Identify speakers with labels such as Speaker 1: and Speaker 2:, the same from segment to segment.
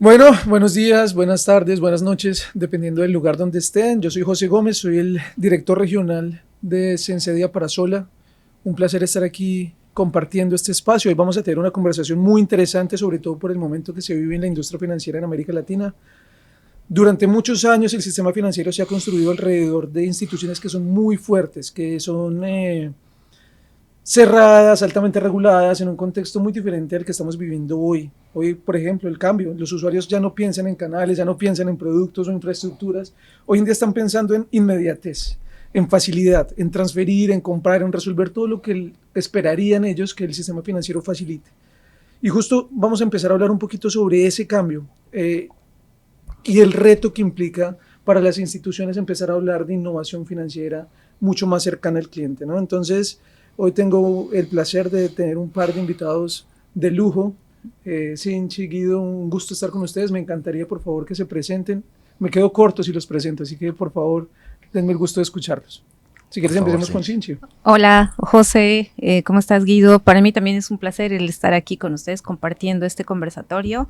Speaker 1: Bueno, buenos días, buenas tardes, buenas noches, dependiendo del lugar donde estén. Yo soy José Gómez, soy el director regional de Sensedia para Sola. Un placer estar aquí compartiendo este espacio. Hoy vamos a tener una conversación muy interesante, sobre todo por el momento que se vive en la industria financiera en América Latina. Durante muchos años el sistema financiero se ha construido alrededor de instituciones que son muy fuertes, que son cerradas, altamente reguladas, en un contexto muy diferente al que estamos viviendo hoy. Hoy, por ejemplo, el cambio. Los usuarios ya no piensan en canales, ya no piensan en productos o infraestructuras. Hoy en día están pensando en inmediatez, en facilidad, en transferir, en comprar, en resolver todo lo que esperarían ellos que el sistema financiero facilite. Y justo vamos a empezar a hablar un poquito sobre ese cambio y el reto que implica para las instituciones empezar a hablar de innovación financiera mucho más cercana al cliente, ¿no? Entonces, hoy tengo el placer de tener un par de invitados de lujo. Sinchi, Guido, un gusto estar con ustedes. Me encantaría, por favor, que se presenten. Me quedo corto si los presento, así que, por favor, denme el gusto de escucharlos. Si
Speaker 2: Por
Speaker 1: quieres,
Speaker 2: favor,
Speaker 1: empecemos
Speaker 2: sí.
Speaker 1: con Sinchi.
Speaker 3: Hola, José, ¿cómo estás, Guido? Para mí también es un placer el estar aquí con ustedes compartiendo este conversatorio.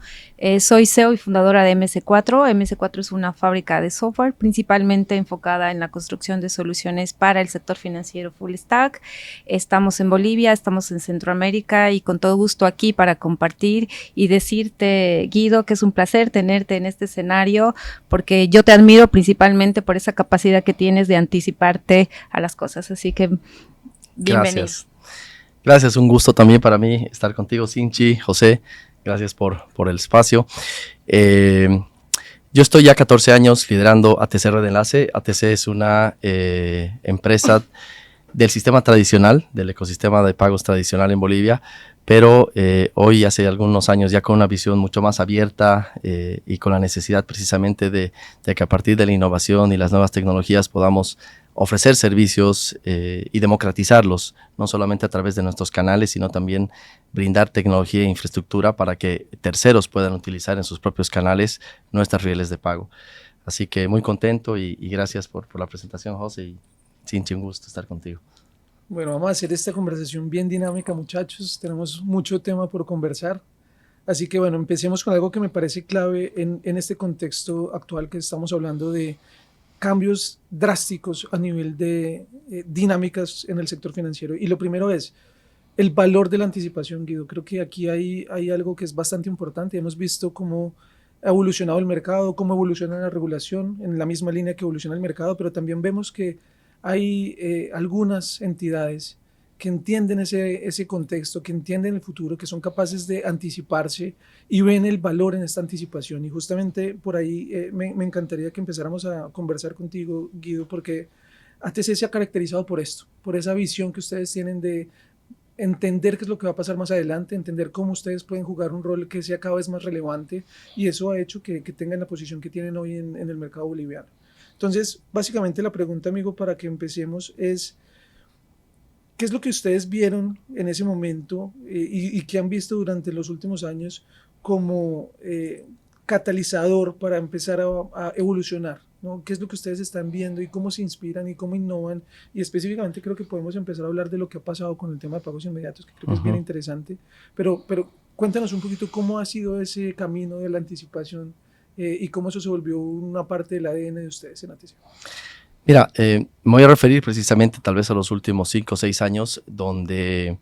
Speaker 3: Soy CEO y fundadora de MS4. MS4 es una fábrica de software principalmente enfocada en la construcción de soluciones para el sector financiero full stack. Estamos en Bolivia, estamos en Centroamérica y con todo gusto aquí para compartir y decirte, Guido, que es un placer tenerte en este escenario porque yo te admiro principalmente por esa capacidad que tienes de anticiparte a las cosas, así que bienvenido.
Speaker 2: Gracias, un gusto también para mí estar contigo, Sinchi, José. Gracias por el espacio. Yo estoy ya 14 años liderando ATC Red Enlace. ATC es una empresa del sistema tradicional, del ecosistema de pagos tradicional en Bolivia, pero hoy, hace algunos años, ya con una visión mucho más abierta y con la necesidad precisamente de que a partir de la innovación y las nuevas tecnologías podamos ofrecer servicios y democratizarlos, no solamente a través de nuestros canales, sino también brindar tecnología e infraestructura para que terceros puedan utilizar en sus propios canales nuestras rieles de pago. Así que muy contento y gracias por la presentación, José, y Sinchi, un gusto estar contigo.
Speaker 1: Bueno, vamos a hacer esta conversación bien dinámica, muchachos. Tenemos mucho tema por conversar. Así que bueno, empecemos con algo que me parece clave en este contexto actual que estamos hablando de cambios drásticos a nivel de dinámicas en el sector financiero. Y lo primero es el valor de la anticipación, Guido. Creo que aquí hay algo que es bastante importante. Hemos visto cómo ha evolucionado el mercado, cómo evoluciona la regulación en la misma línea que evoluciona el mercado, pero también vemos que hay algunas entidades que entienden ese contexto, que entienden el futuro, que son capaces de anticiparse y ven el valor en esta anticipación. Y justamente por ahí me encantaría que empezáramos a conversar contigo, Guido, porque ATC se ha caracterizado por esto, por esa visión que ustedes tienen de entender qué es lo que va a pasar más adelante, entender cómo ustedes pueden jugar un rol que sea cada vez más relevante, y eso ha hecho que tengan la posición que tienen hoy en el mercado boliviano. Entonces, básicamente la pregunta, amigo, para que empecemos es, ¿qué es lo que ustedes vieron en ese momento y que han visto durante los últimos años como catalizador para empezar a evolucionar? ¿No? ¿Qué es lo que ustedes están viendo y cómo se inspiran y cómo innovan? Y específicamente creo que podemos empezar a hablar de lo que ha pasado con el tema de pagos inmediatos, que creo que es bien interesante. Pero cuéntanos un poquito cómo ha sido ese camino de la anticipación y cómo eso se volvió una parte del ADN de ustedes en ATC.
Speaker 2: Mira, me voy a referir precisamente tal vez a los últimos 5 o 6 años, donde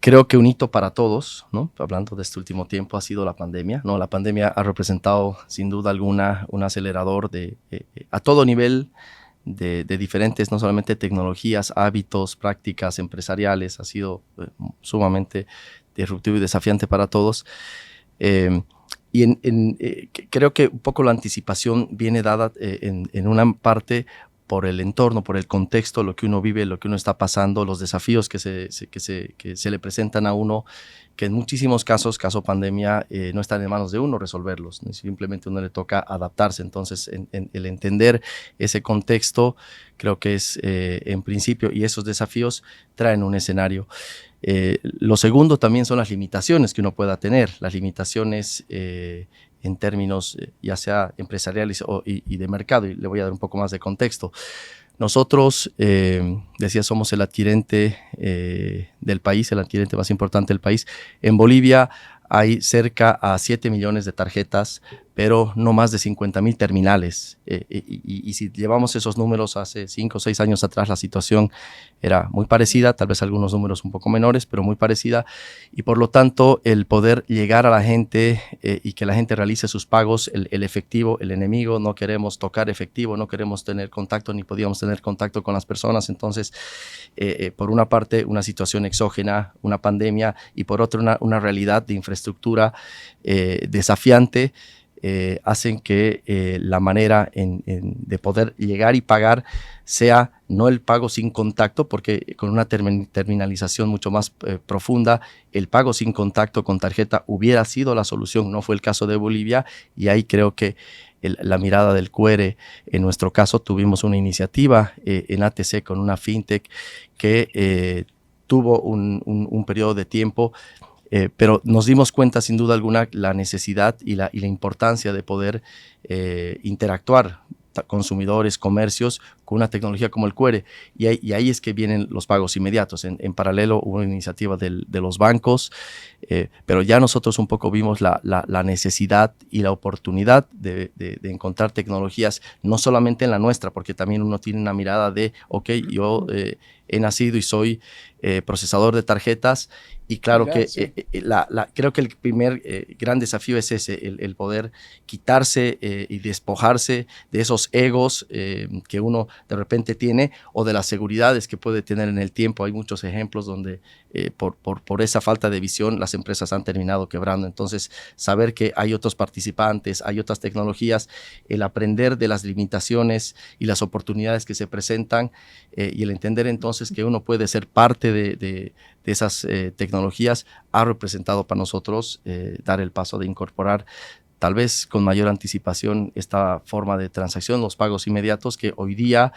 Speaker 2: creo que un hito para todos, ¿no? Hablando de este último tiempo, ha sido la pandemia, ¿no? La pandemia ha representado sin duda alguna un acelerador a todo nivel de diferentes, no solamente tecnologías, hábitos, prácticas empresariales. Ha sido sumamente disruptivo y desafiante para todos. Creo que un poco la anticipación viene dada en una parte por el entorno, por el contexto, lo que uno vive, lo que uno está pasando, los desafíos que se le presentan a uno, que en muchísimos casos, caso pandemia, no están en manos de uno resolverlos, ¿no? Simplemente uno le toca adaptarse. Entonces, el entender ese contexto creo que es en principio, y esos desafíos traen un escenario. Lo segundo también son las limitaciones que uno pueda tener, las limitaciones en términos ya sea empresariales y de mercado, y le voy a dar un poco más de contexto. Nosotros, decía, somos el adquirente del país, el adquirente más importante del país. En Bolivia hay cerca a 7 millones de tarjetas, pero no más de 50,000 terminales. Y si llevamos esos números hace 5 o 6 años atrás, la situación era muy parecida, tal vez algunos números un poco menores, pero muy parecida. Y por lo tanto, el poder llegar a la gente y que la gente realice sus pagos, el efectivo, el enemigo, no queremos tocar efectivo, no queremos tener contacto ni podíamos tener contacto con las personas. Entonces, por una parte, una situación exógena, una pandemia, y por otra, una realidad de infraestructura desafiante, hacen que la manera de poder llegar y pagar sea no el pago sin contacto, porque con una terminalización mucho más profunda, el pago sin contacto con tarjeta hubiera sido la solución, no fue el caso de Bolivia, y ahí creo que la mirada del QR, en nuestro caso tuvimos una iniciativa en ATC con una fintech que tuvo un periodo de tiempo, pero nos dimos cuenta sin duda alguna la necesidad y la importancia de poder interactuar consumidores, comercios, con una tecnología como el QR, y ahí es que vienen los pagos inmediatos. En paralelo hubo una iniciativa de los bancos, pero ya nosotros un poco vimos la necesidad y la oportunidad de encontrar tecnologías, no solamente en la nuestra, porque también uno tiene una mirada de, ok, yo he nacido y soy procesador de tarjetas, y claro que creo que el primer gran desafío es ese, el poder quitarse y despojarse de esos egos que uno de repente tiene, o de las seguridades que puede tener en el tiempo. Hay muchos ejemplos donde por esa falta de visión las empresas han terminado quebrando. Entonces, saber que hay otros participantes, hay otras tecnologías, el aprender de las limitaciones y las oportunidades que se presentan, y el entender entonces que uno puede ser parte de esas tecnologías, ha representado para nosotros dar el paso de incorporar tal vez con mayor anticipación esta forma de transacción, los pagos inmediatos, que hoy día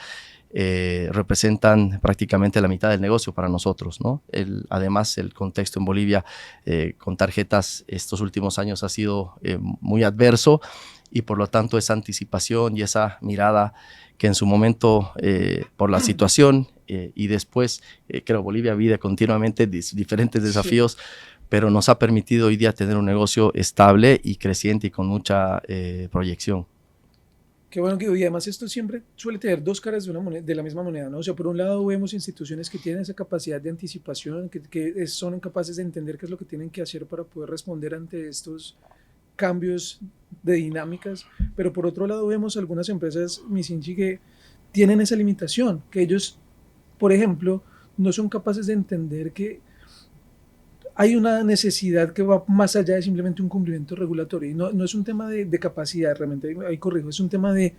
Speaker 2: representan prácticamente la mitad del negocio para nosotros, ¿no? Además, el contexto en Bolivia con tarjetas estos últimos años ha sido muy adverso, y por lo tanto esa anticipación y esa mirada que en su momento por la situación y después creo Bolivia vive continuamente diferentes desafíos, sí, pero nos ha permitido hoy día tener un negocio estable y creciente y con mucha proyección.
Speaker 1: Qué bueno, Guido, y además esto siempre suele tener dos caras de, una moneda, de la misma moneda, ¿no? O sea, por un lado vemos instituciones que tienen esa capacidad de anticipación, que son capaces de entender qué es lo que tienen que hacer para poder responder ante estos cambios de dinámicas, pero por otro lado vemos algunas empresas, Misinchi, que tienen esa limitación, que ellos, por ejemplo, no son capaces de entender que hay una necesidad que va más allá de simplemente un cumplimiento regulatorio. Y no es un tema de capacidad, realmente, ahí corrijo, es un tema de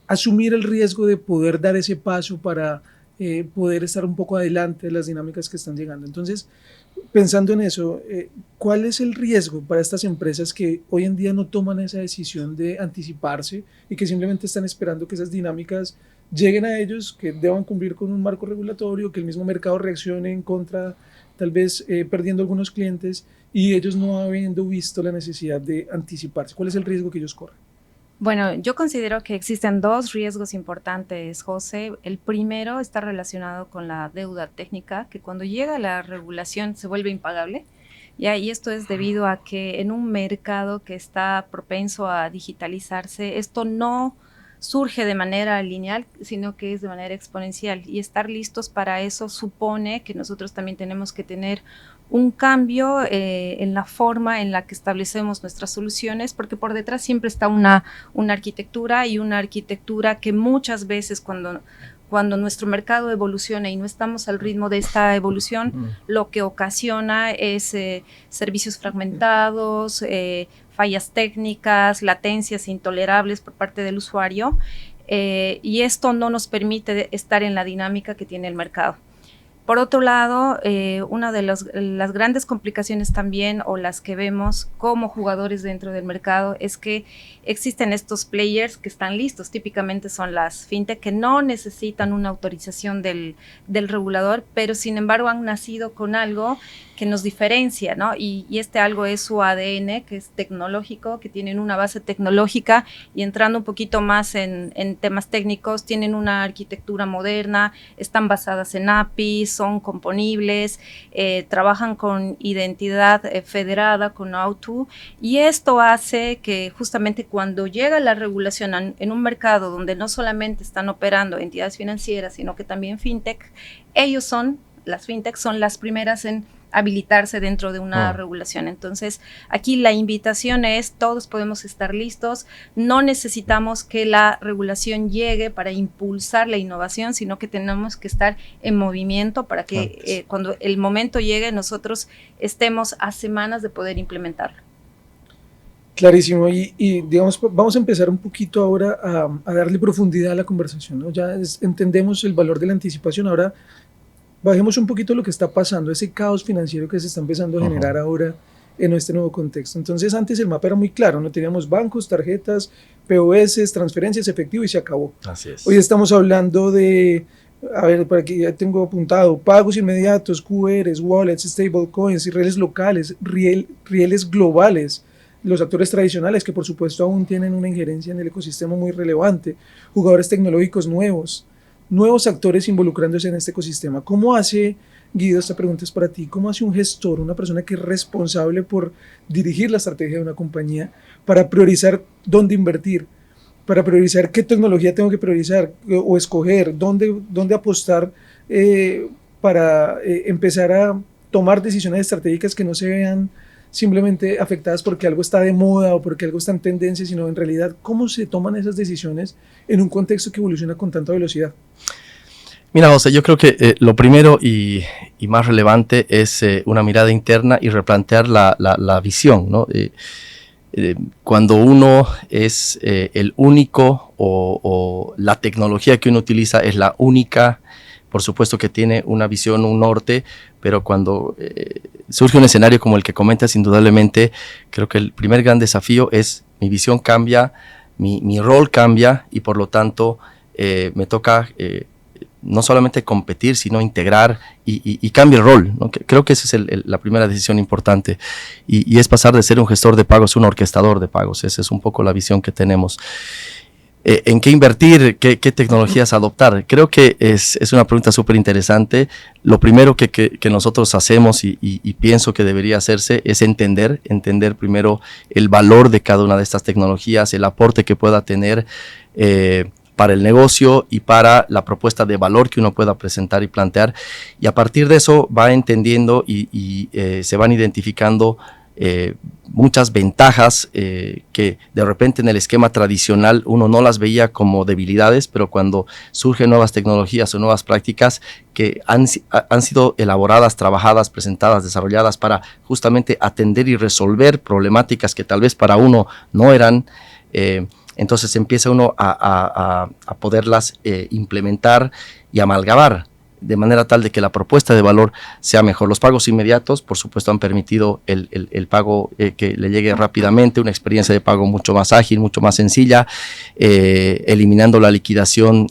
Speaker 1: asumir el riesgo de poder dar ese paso para poder estar un poco adelante de las dinámicas que están llegando. Entonces, pensando en eso, ¿cuál es el riesgo para estas empresas que hoy en día no toman esa decisión de anticiparse y que simplemente están esperando que esas dinámicas lleguen a ellos, que deban cumplir con un marco regulatorio, que el mismo mercado reaccione en contra, tal vez perdiendo algunos clientes, y ellos no habiendo visto la necesidad de anticiparse? ¿Cuál es el riesgo que ellos corren?
Speaker 3: Bueno, yo considero que existen dos riesgos importantes, José. El primero está relacionado con la deuda técnica, que cuando llega la regulación se vuelve impagable. Y esto es debido a que en un mercado que está propenso a digitalizarse, esto no surge de manera lineal, sino que es de manera exponencial. Y estar listos para eso supone que nosotros también tenemos que tener un cambio en la forma en la que establecemos nuestras soluciones, porque por detrás siempre está una arquitectura, y una arquitectura que muchas veces cuando nuestro mercado evoluciona y no estamos al ritmo de esta evolución, lo que ocasiona es servicios fragmentados, fallas técnicas, latencias intolerables por parte del usuario, y esto no nos permite estar en la dinámica que tiene el mercado. Por otro lado, una de las grandes complicaciones también, o las que vemos como jugadores dentro del mercado, es que existen estos players que están listos, típicamente son las fintech, que no necesitan una autorización del regulador, pero sin embargo han nacido con algo que nos diferencia, ¿no? Y este algo es su ADN, que es tecnológico, que tienen una base tecnológica, y entrando un poquito más en temas técnicos, tienen una arquitectura moderna, están basadas en APIs, son componibles, trabajan con identidad federada, con Auth0, y esto hace que justamente cuando llega la regulación en un mercado donde no solamente están operando entidades financieras, sino que también fintech, las fintech son las primeras en habilitarse dentro de una regulación. Entonces, aquí la invitación es, todos podemos estar listos, no necesitamos que la regulación llegue para impulsar la innovación, sino que tenemos que estar en movimiento para que cuando el momento llegue, nosotros estemos a semanas de poder implementarlo.
Speaker 1: Clarísimo, y digamos, vamos a empezar un poquito ahora a darle profundidad a la conversación, ¿no? Ya entendemos el valor de la anticipación, ahora bajemos un poquito lo que está pasando, ese caos financiero que se está empezando a generar ahora en este nuevo contexto. Entonces, antes el mapa era muy claro, no teníamos bancos, tarjetas, POS, transferencias, efectivo, y se acabó.
Speaker 2: Así es.
Speaker 1: Hoy estamos hablando de, a ver, por aquí ya tengo apuntado, pagos inmediatos, QRs, wallets, stablecoins, rieles locales, rieles globales, los actores tradicionales que por supuesto aún tienen una injerencia en el ecosistema muy relevante, jugadores tecnológicos nuevos actores involucrándose en este ecosistema. ¿Cómo hace, Guido, esta pregunta es para ti, cómo hace un gestor, una persona que es responsable por dirigir la estrategia de una compañía para priorizar dónde invertir, para priorizar qué tecnología tengo que priorizar o escoger, dónde apostar para empezar a tomar decisiones estratégicas que no se vean simplemente afectadas porque algo está de moda o porque algo está en tendencia, sino en realidad cómo se toman esas decisiones en un contexto que evoluciona con tanta velocidad?
Speaker 2: Mira, José, yo creo que lo primero y más relevante es una mirada interna y replantear la visión, ¿no? Cuando uno es el único o la tecnología que uno utiliza es la única, por supuesto que tiene una visión, un norte, pero cuando surge un escenario como el que comentas, indudablemente, creo que el primer gran desafío es mi visión cambia, mi rol cambia y por lo tanto me toca no solamente competir, sino integrar y cambia el rol, ¿no? Creo que esa es la primera decisión importante y es pasar de ser un gestor de pagos a un orquestador de pagos. Esa es un poco la visión que tenemos. ¿En qué invertir? ¿Qué tecnologías adoptar? Creo que es una pregunta súper interesante. Lo primero que nosotros hacemos y pienso que debería hacerse es entender primero el valor de cada una de estas tecnologías, el aporte que pueda tener para el negocio y para la propuesta de valor que uno pueda presentar y plantear. Y a partir de eso va entendiendo y se van identificando muchas ventajas que de repente en el esquema tradicional uno no las veía como debilidades, pero cuando surgen nuevas tecnologías o nuevas prácticas que han sido elaboradas, trabajadas, presentadas, desarrolladas para justamente atender y resolver problemáticas que tal vez para uno no eran, entonces empieza uno a poderlas implementar y amalgamar de manera tal de que la propuesta de valor sea mejor. Los pagos inmediatos, por supuesto, han permitido el pago que le llegue rápidamente, una experiencia de pago mucho más ágil, mucho más sencilla, eliminando la liquidación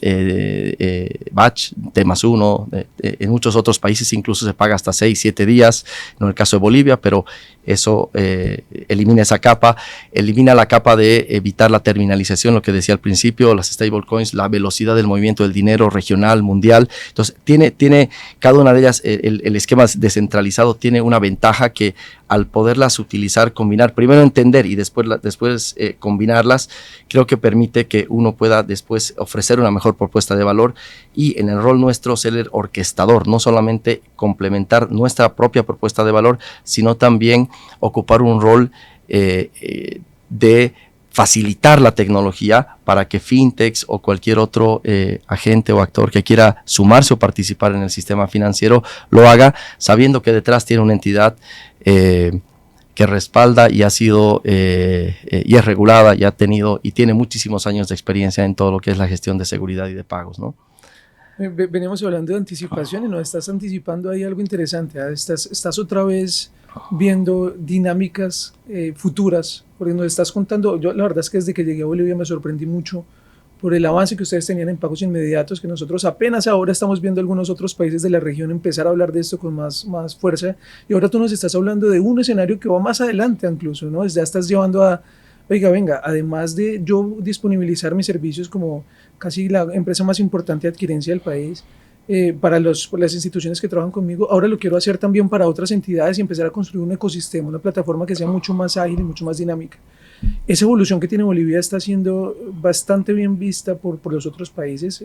Speaker 2: batch, T+1, en muchos otros países incluso se paga hasta 6, 7 días, no en el caso de Bolivia, pero eso elimina esa capa, elimina la capa de evitar la terminalización, lo que decía al principio, las stablecoins, la velocidad del movimiento del dinero regional, mundial. Entonces, tiene cada una de ellas, el esquema descentralizado tiene una ventaja que al poderlas utilizar, combinar, primero entender y después combinarlas, creo que permite que uno pueda después ofrecer una mejor propuesta de valor y en el rol nuestro ser el orquestador, no solamente complementar nuestra propia propuesta de valor, sino también ocupar un rol de facilitar la tecnología para que fintechs o cualquier otro agente o actor que quiera sumarse o participar en el sistema financiero lo haga, sabiendo que detrás tiene una entidad que respalda y ha sido y es regulada y ha tenido y tiene muchísimos años de experiencia en todo lo que es la gestión de seguridad y de pagos, ¿no?
Speaker 1: Veníamos hablando de anticipación y nos estás anticipando ahí algo interesante, ¿eh? Estás otra vez viendo dinámicas futuras, porque nos estás contando. Yo la verdad es que desde que llegué a Bolivia me sorprendí mucho por el avance que ustedes tenían en pagos inmediatos, que nosotros apenas ahora estamos viendo algunos otros países de la región empezar a hablar de esto con más fuerza, y ahora tú nos estás hablando de un escenario que va más adelante incluso, ¿no? Ya estás llevando a, oiga, venga, además de yo disponibilizar mis servicios como casi la empresa más importante de adquirencia del país, para las instituciones que trabajan conmigo, ahora lo quiero hacer también para otras entidades y empezar a construir un ecosistema, una plataforma que sea mucho más ágil y mucho más dinámica. Esa evolución que tiene Bolivia está siendo bastante bien vista por los otros países,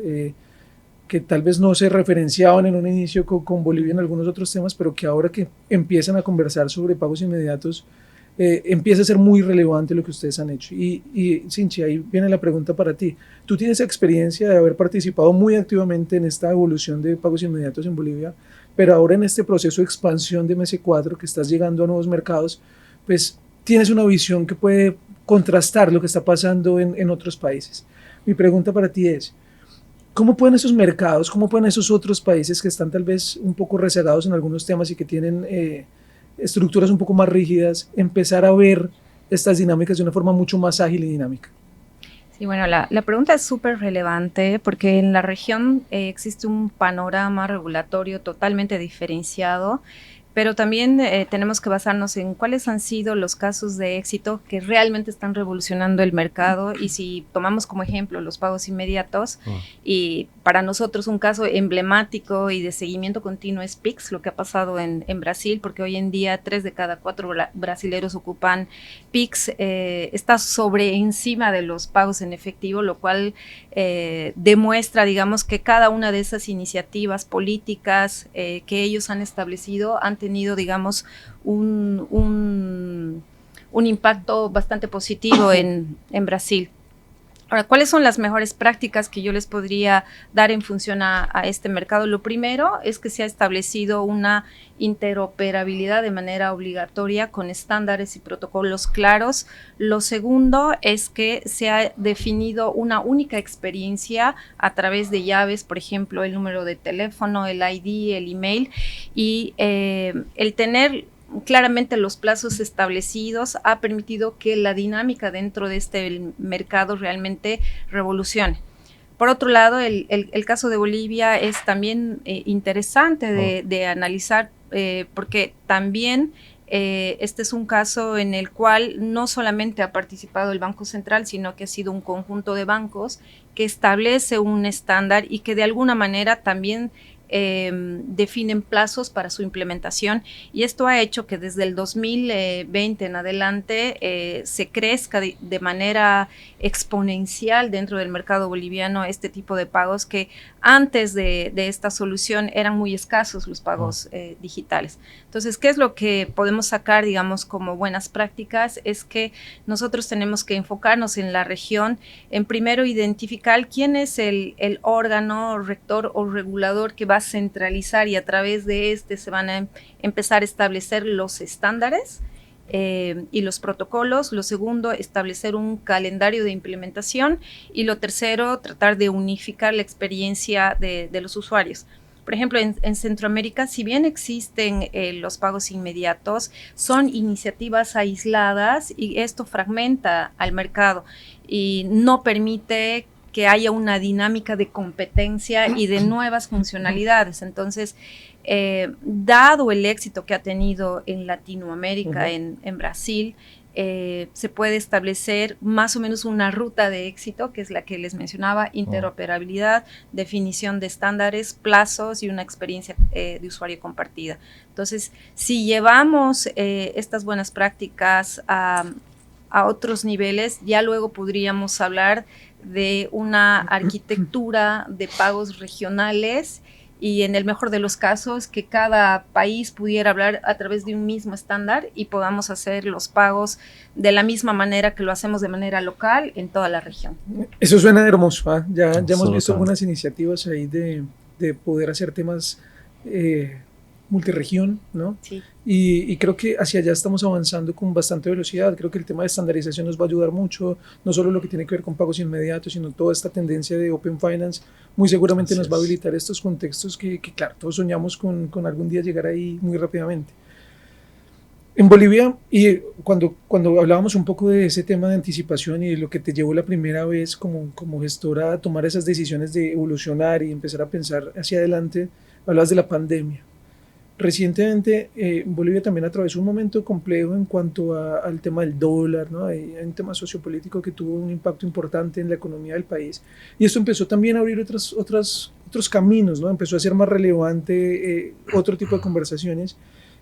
Speaker 1: que tal vez no se referenciaban en un inicio con Bolivia en algunos otros temas, pero que ahora que empiezan a conversar sobre pagos inmediatos, empieza a ser muy relevante lo que ustedes han hecho. Y Sinchi, ahí viene la pregunta para ti. Tú tienes experiencia de haber participado muy activamente en esta evolución de pagos inmediatos en Bolivia, pero ahora en este proceso de expansión de MS4, que estás llegando a nuevos mercados, pues tienes una visión que puede contrastar lo que está pasando en otros países. Mi pregunta para ti es, ¿cómo pueden esos mercados, cómo pueden esos otros países que están tal vez un poco rezagados en algunos temas y que tienen estructuras un poco más rígidas, empezar a ver estas dinámicas de una forma mucho más ágil y dinámica?
Speaker 3: Sí, bueno, la pregunta es súper relevante porque en la región existe un panorama regulatorio totalmente diferenciado, pero también tenemos que basarnos en cuáles han sido los casos de éxito que realmente están revolucionando el mercado. Y si tomamos como ejemplo los pagos inmediatos, y para nosotros un caso emblemático y de seguimiento continuo es Pix, lo que ha pasado en Brasil, porque hoy en día 3 de cada 4 brasileros ocupan Pix, está sobre encima de los pagos en efectivo, lo cual demuestra, digamos, que cada una de esas iniciativas políticas que ellos han establecido han tenido, digamos, un impacto bastante positivo en Brasil. Ahora, ¿cuáles son las mejores prácticas que yo les podría dar en función a este mercado? Lo primero es que se ha establecido una interoperabilidad de manera obligatoria con estándares y protocolos claros. Lo segundo es que se ha definido una única experiencia a través de llaves, por ejemplo, el número de teléfono, el ID, el email, y el tener claramente los plazos establecidos ha permitido que la dinámica dentro de este mercado realmente revolucione. Por otro lado, el caso de Bolivia es también interesante de analizar porque también este es un caso en el cual no solamente ha participado el Banco Central, sino que ha sido un conjunto de bancos que establece un estándar y que de alguna manera también definen plazos para su implementación, y esto ha hecho que desde el 2020 en adelante se crezca de manera exponencial dentro del mercado boliviano este tipo de pagos que antes de esta solución eran muy escasos los pagos digitales. Entonces, ¿qué es lo que podemos sacar, digamos, como buenas prácticas? Es que nosotros tenemos que enfocarnos en la región, en primero identificar quién es el órgano rector o regulador que va a centralizar, y a través de este se van a empezar a establecer los estándares y los protocolos. Lo segundo, establecer un calendario de implementación, y lo tercero, tratar de unificar la experiencia de los usuarios. Por ejemplo, en Centroamérica, si bien existen los pagos inmediatos, son iniciativas aisladas y esto fragmenta al mercado y no permite que haya una dinámica de competencia y de nuevas funcionalidades. Entonces, dado el éxito que ha tenido en Latinoamérica, en Brasil, se puede establecer más o menos una ruta de éxito, que es la que les mencionaba: interoperabilidad, definición de estándares, plazos y una experiencia de usuario compartida. Entonces, si llevamos estas buenas prácticas a otros niveles, ya luego podríamos hablar de una arquitectura de pagos regionales, y en el mejor de los casos que cada país pudiera hablar a través de un mismo estándar y podamos hacer los pagos de la misma manera que lo hacemos de manera local en toda la región.
Speaker 1: Eso suena hermoso, ¿eh? Ya hemos visto algunas iniciativas ahí de poder hacer temas multiregión, ¿no? Sí. Y creo que hacia allá estamos avanzando con bastante velocidad. Creo que el tema de estandarización nos va a ayudar mucho, no solo lo que tiene que ver con pagos inmediatos, sino toda esta tendencia de Open Finance. Muy seguramente nos va a habilitar estos contextos que claro, todos soñamos con algún día llegar ahí muy rápidamente. En Bolivia, y cuando hablábamos un poco de ese tema de anticipación y de lo que te llevó la primera vez como gestora a tomar esas decisiones de evolucionar y empezar a pensar hacia adelante, hablas de la pandemia. Recientemente, Bolivia también atravesó un momento complejo en cuanto al tema del dólar, ¿no? Hay un tema sociopolítico que tuvo un impacto importante en la economía del país. Y esto empezó también a abrir otros caminos, ¿no? Empezó a ser más relevante otro tipo de conversaciones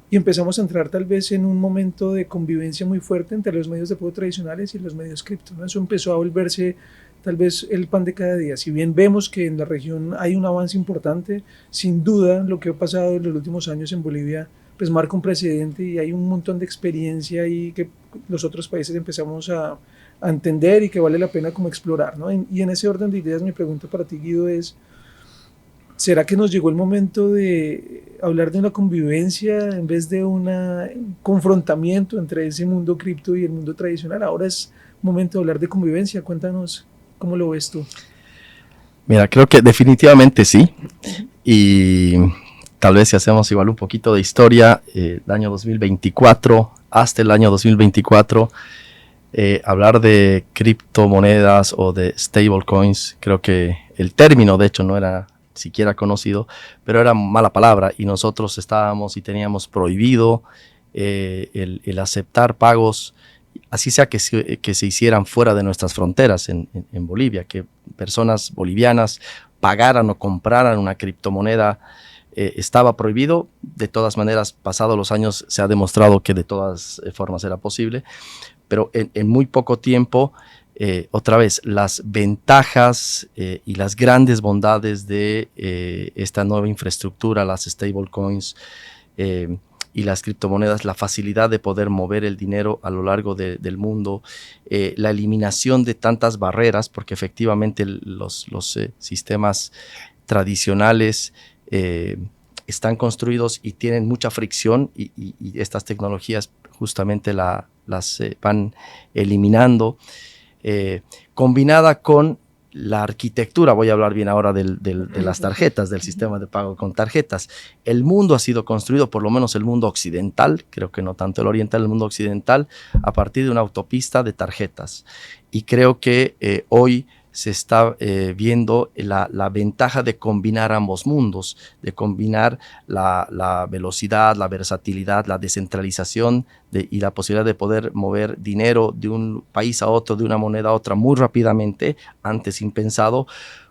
Speaker 1: y empezamos a entrar tal vez en un momento de convivencia muy fuerte entre los medios de pago tradicionales y los medios cripto, ¿no? Eso empezó a volverse tal vez el pan de cada día. Si bien vemos que en la región hay un avance importante, sin duda lo que ha pasado en los últimos años en Bolivia pues marca un precedente y hay un montón de experiencia y que los otros países empezamos a entender y que vale la pena como explorar, ¿no? Y en ese orden de ideas mi pregunta para ti, Guido, es: ¿será que nos llegó el momento de hablar de una convivencia en vez de un confrontamiento entre ese mundo cripto y el mundo tradicional? Ahora es momento de hablar de convivencia. Cuéntanos cómo lo ves tú.
Speaker 2: Mira, creo que definitivamente sí. Y tal vez si hacemos igual un poquito de historia, el año 2024, hasta el año 2024, hablar de criptomonedas o de stablecoins, creo que el término de hecho no era siquiera conocido, pero era mala palabra y nosotros estábamos y teníamos prohibido el aceptar pagos, así sea que se hicieran fuera de nuestras fronteras en Bolivia, que personas bolivianas pagaran o compraran una criptomoneda. Estaba prohibido. De todas maneras, pasados los años se ha demostrado que de todas formas era posible, pero en muy poco tiempo, otra vez, las ventajas y las grandes bondades de esta nueva infraestructura, las stablecoins y las criptomonedas, la facilidad de poder mover el dinero a lo largo del mundo, la eliminación de tantas barreras, porque efectivamente los sistemas tradicionales están construidos y tienen mucha fricción y estas tecnologías justamente las van eliminando, combinada con la arquitectura. Voy a hablar bien ahora de las tarjetas, del sistema de pago con tarjetas. El mundo ha sido construido, por lo menos el mundo occidental, creo que no tanto el oriental, el mundo occidental, a partir de una autopista de tarjetas. Y creo que hoy se está viendo la ventaja de combinar ambos mundos, de combinar la velocidad, la versatilidad, la descentralización y la posibilidad de poder mover dinero de un país a otro, de una moneda a otra muy rápidamente, antes impensado,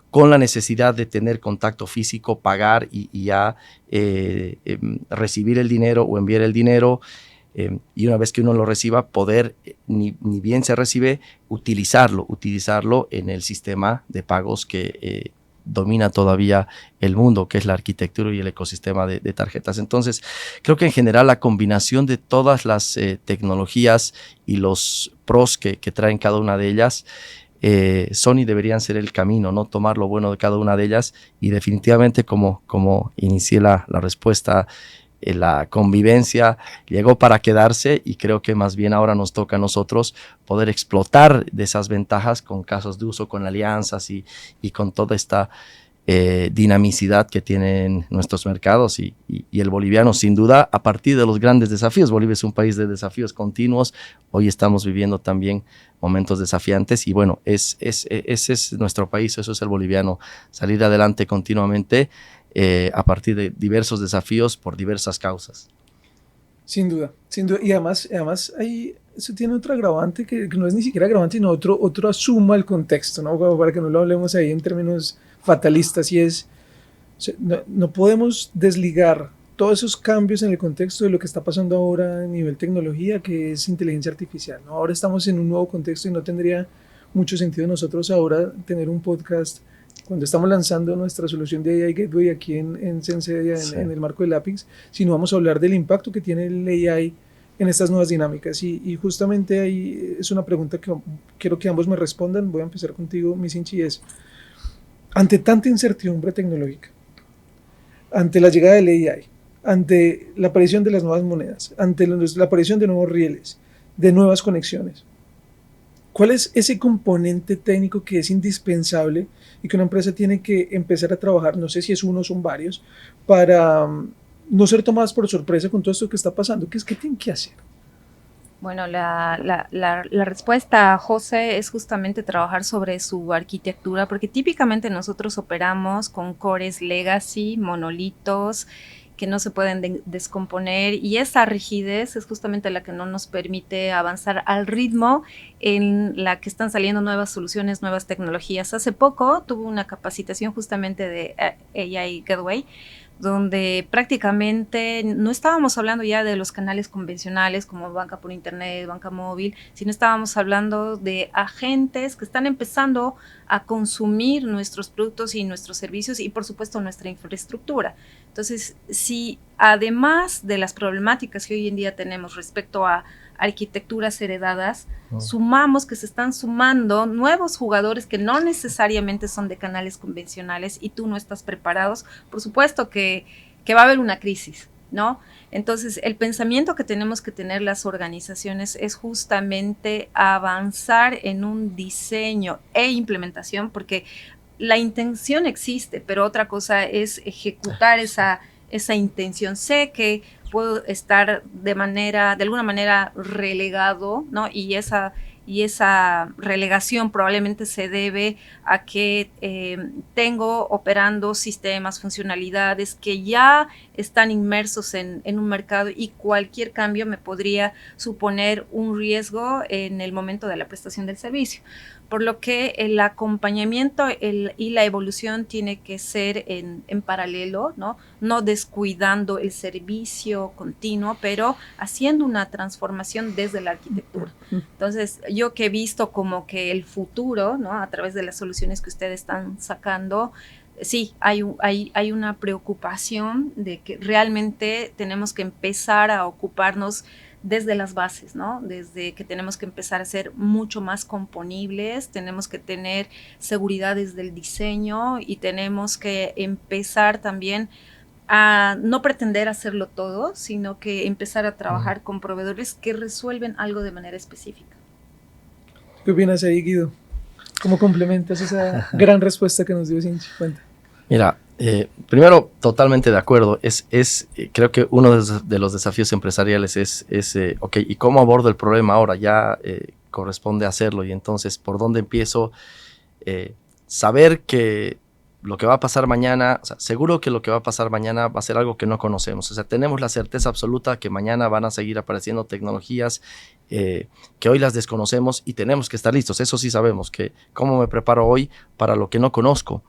Speaker 2: con la necesidad de tener contacto físico, pagar y ya recibir el dinero o enviar el dinero. Y una vez que uno lo reciba, poder, ni bien se recibe, utilizarlo en el sistema de pagos que domina todavía el mundo, que es la arquitectura y el ecosistema de tarjetas. Entonces, creo que en general la combinación de todas las tecnologías y los pros que traen cada una de ellas son y deberían ser el camino, ¿no? Tomar lo bueno de cada una de ellas y definitivamente, como inicié la respuesta, la convivencia llegó para quedarse y creo que más bien ahora nos toca a nosotros poder explotar de esas ventajas con casos de uso, con alianzas y con toda esta dinamicidad que tienen nuestros mercados y el boliviano, sin duda, a partir de los grandes desafíos. Bolivia es un país de desafíos continuos. Hoy estamos viviendo también momentos desafiantes y bueno, ese es nuestro país, eso es el boliviano, salir adelante continuamente a partir de diversos desafíos por diversas causas.
Speaker 1: Sin duda, sin duda. Y además eso tiene otro agravante que no es ni siquiera agravante, sino otro suma al contexto, ¿no? Para que no lo hablemos ahí en términos fatalistas, y es, no podemos desligar todos esos cambios en el contexto de lo que está pasando ahora a nivel tecnología, que es inteligencia artificial, ¿no? Ahora estamos en un nuevo contexto y no tendría mucho sentido nosotros ahora tener un podcast cuando estamos lanzando nuestra solución de AI Gateway aquí en Sensedia, en el marco del APIX, sino vamos a hablar del impacto que tiene el AI en estas nuevas dinámicas. Y justamente ahí es una pregunta que quiero que ambos me respondan. Voy a empezar contigo, Misinchi, es: ante tanta incertidumbre tecnológica, ante la llegada del AI, ante la aparición de las nuevas monedas, ante la aparición de nuevos rieles, de nuevas conexiones, ¿cuál es ese componente técnico que es indispensable y que una empresa tiene que empezar a trabajar? No sé si es uno o son varios, para no ser tomadas por sorpresa con todo esto que está pasando. ¿Qué tienen que hacer?
Speaker 3: Bueno, la respuesta, José, es justamente trabajar sobre su arquitectura, porque típicamente nosotros operamos con cores legacy, monolitos, que no se pueden descomponer, y esa rigidez es justamente la que no nos permite avanzar al ritmo en la que están saliendo nuevas soluciones, nuevas tecnologías. Hace poco tuve una capacitación justamente de AI Gateway, donde prácticamente no estábamos hablando ya de los canales convencionales como banca por internet, banca móvil, sino estábamos hablando de agentes que están empezando a consumir nuestros productos y nuestros servicios y por supuesto nuestra infraestructura. Entonces, si además de las problemáticas que hoy en día tenemos respecto a arquitecturas heredadas, sumamos que se están sumando nuevos jugadores que no necesariamente son de canales convencionales y tú no estás preparados, por supuesto que va a haber una crisis, ¿no? Entonces, el pensamiento que tenemos que tener las organizaciones es justamente avanzar en un diseño e implementación, porque la intención existe, pero otra cosa es ejecutar esa intención. Sé que puedo estar de alguna manera relegado, ¿no? Y esa relegación probablemente se debe a que tengo operando sistemas, funcionalidades que ya están inmersos en un mercado y cualquier cambio me podría suponer un riesgo en el momento de la prestación del servicio. Por lo que el acompañamiento y la evolución tiene que ser en paralelo, ¿no? No descuidando el servicio continuo, pero haciendo una transformación desde la arquitectura. Entonces, yo que he visto como que el futuro, ¿no? A través de las soluciones que ustedes están sacando, sí, hay una preocupación de que realmente tenemos que empezar a ocuparnos desde las bases, ¿no? Desde que tenemos que empezar a ser mucho más componibles, tenemos que tener seguridad desde el diseño y tenemos que empezar también a no pretender hacerlo todo, sino que empezar a trabajar con proveedores que resuelven algo de manera específica.
Speaker 1: ¿Qué opinas ahí, Guido? ¿Cómo complementas esa gran respuesta que nos dio Sinchi? Cuenta.
Speaker 2: Mira, primero, totalmente de acuerdo. Creo que uno de los desafíos empresariales es ok, ¿y cómo abordo el problema ahora? Ya corresponde hacerlo. Y entonces, ¿por dónde empiezo? Saber que lo que va a pasar mañana, o sea, seguro que lo que va a pasar mañana va a ser algo que no conocemos. O sea, tenemos la certeza absoluta que mañana van a seguir apareciendo tecnologías que hoy las desconocemos y tenemos que estar listos. Eso sí sabemos, que cómo me preparo hoy para lo que no conozco.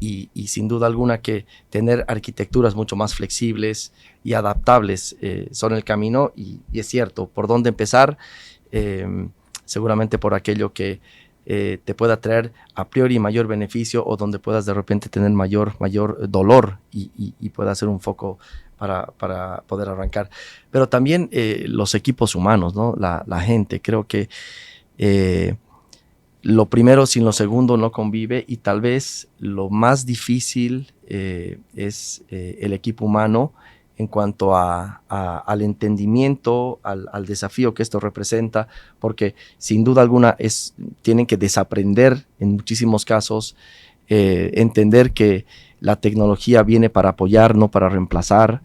Speaker 2: Y sin duda alguna que tener arquitecturas mucho más flexibles y adaptables son el camino, y es cierto, ¿por dónde empezar? Seguramente por aquello que te pueda traer a priori mayor beneficio o donde puedas de repente tener mayor dolor y pueda ser un foco para poder arrancar. Pero también los equipos humanos, ¿no? La gente, creo que lo primero sin lo segundo no convive, y tal vez lo más difícil es el equipo humano en cuanto al entendimiento, al desafío que esto representa, porque sin duda alguna tienen que desaprender en muchísimos casos, entender que la tecnología viene para apoyar, no para reemplazar,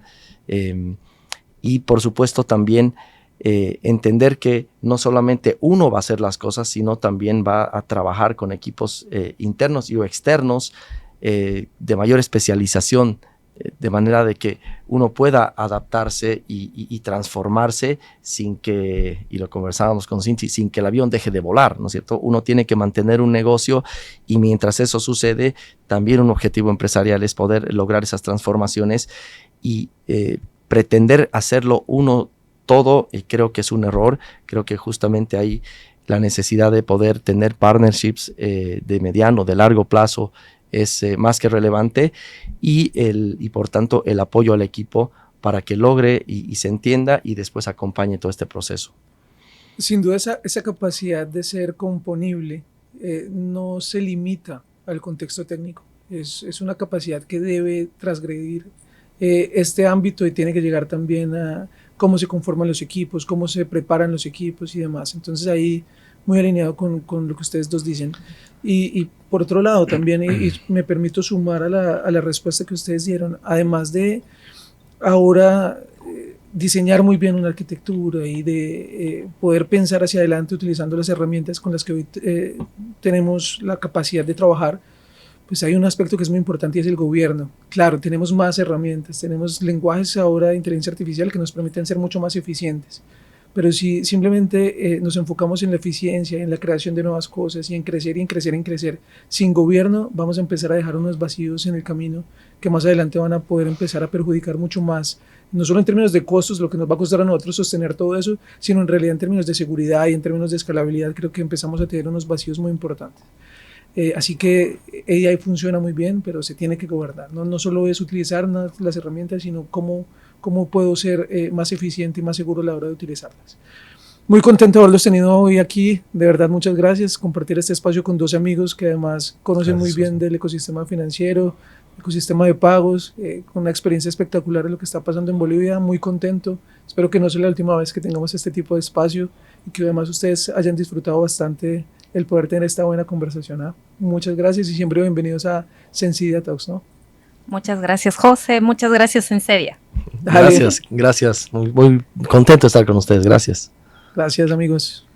Speaker 2: y por supuesto también entender que no solamente uno va a hacer las cosas, sino también va a trabajar con equipos internos y o externos de mayor especialización, de manera de que uno pueda adaptarse y transformarse sin que, y lo conversábamos con Cinti, sin que el avión deje de volar, ¿no es cierto? Uno tiene que mantener un negocio, y mientras eso sucede, también un objetivo empresarial es poder lograr esas transformaciones, y pretender hacerlo uno todo, y creo que es un error. Creo que justamente hay la necesidad de poder tener partnerships de mediano, de largo plazo, es más que relevante, y por tanto el apoyo al equipo para que logre y se entienda y después acompañe todo este proceso.
Speaker 1: Sin duda esa capacidad de ser componible no se limita al contexto técnico, es una capacidad que debe transgredir este ámbito y tiene que llegar también a cómo se conforman los equipos, cómo se preparan los equipos y demás. Entonces ahí muy alineado con lo que ustedes dos dicen. Y por otro lado también, y me permito sumar a la respuesta que ustedes dieron, además de ahora diseñar muy bien una arquitectura y de poder pensar hacia adelante utilizando las herramientas con las que hoy tenemos la capacidad de trabajar, pues hay un aspecto que es muy importante y es el gobierno. Claro, tenemos más herramientas, tenemos lenguajes ahora de inteligencia artificial que nos permiten ser mucho más eficientes, pero si simplemente nos enfocamos en la eficiencia, en la creación de nuevas cosas y en crecer y en crecer y en crecer, sin gobierno vamos a empezar a dejar unos vacíos en el camino que más adelante van a poder empezar a perjudicar mucho más, no solo en términos de costos, lo que nos va a costar a nosotros sostener todo eso, sino en realidad en términos de seguridad y en términos de escalabilidad. Creo que empezamos a tener unos vacíos muy importantes. Así que AI funciona muy bien, pero se tiene que gobernar. No solo es utilizar las herramientas, sino cómo puedo ser más eficiente y más seguro a la hora de utilizarlas. Muy contento de haberlos tenido hoy aquí. De verdad, muchas gracias. Compartir este espacio con dos amigos que además conocen muy bien del ecosistema financiero, ecosistema de pagos, con una experiencia espectacular de lo que está pasando en Bolivia. Muy contento. Espero que no sea la última vez que tengamos este tipo de espacio y que además ustedes hayan disfrutado bastante el poder tener esta buena conversación. ¿Ah? Muchas gracias y siempre bienvenidos a Sensidia Talks, ¿no?
Speaker 3: Muchas gracias, José. Muchas gracias, Sensedia.
Speaker 2: Gracias, gracias. Muy contento de estar con ustedes. Gracias.
Speaker 1: Gracias, amigos.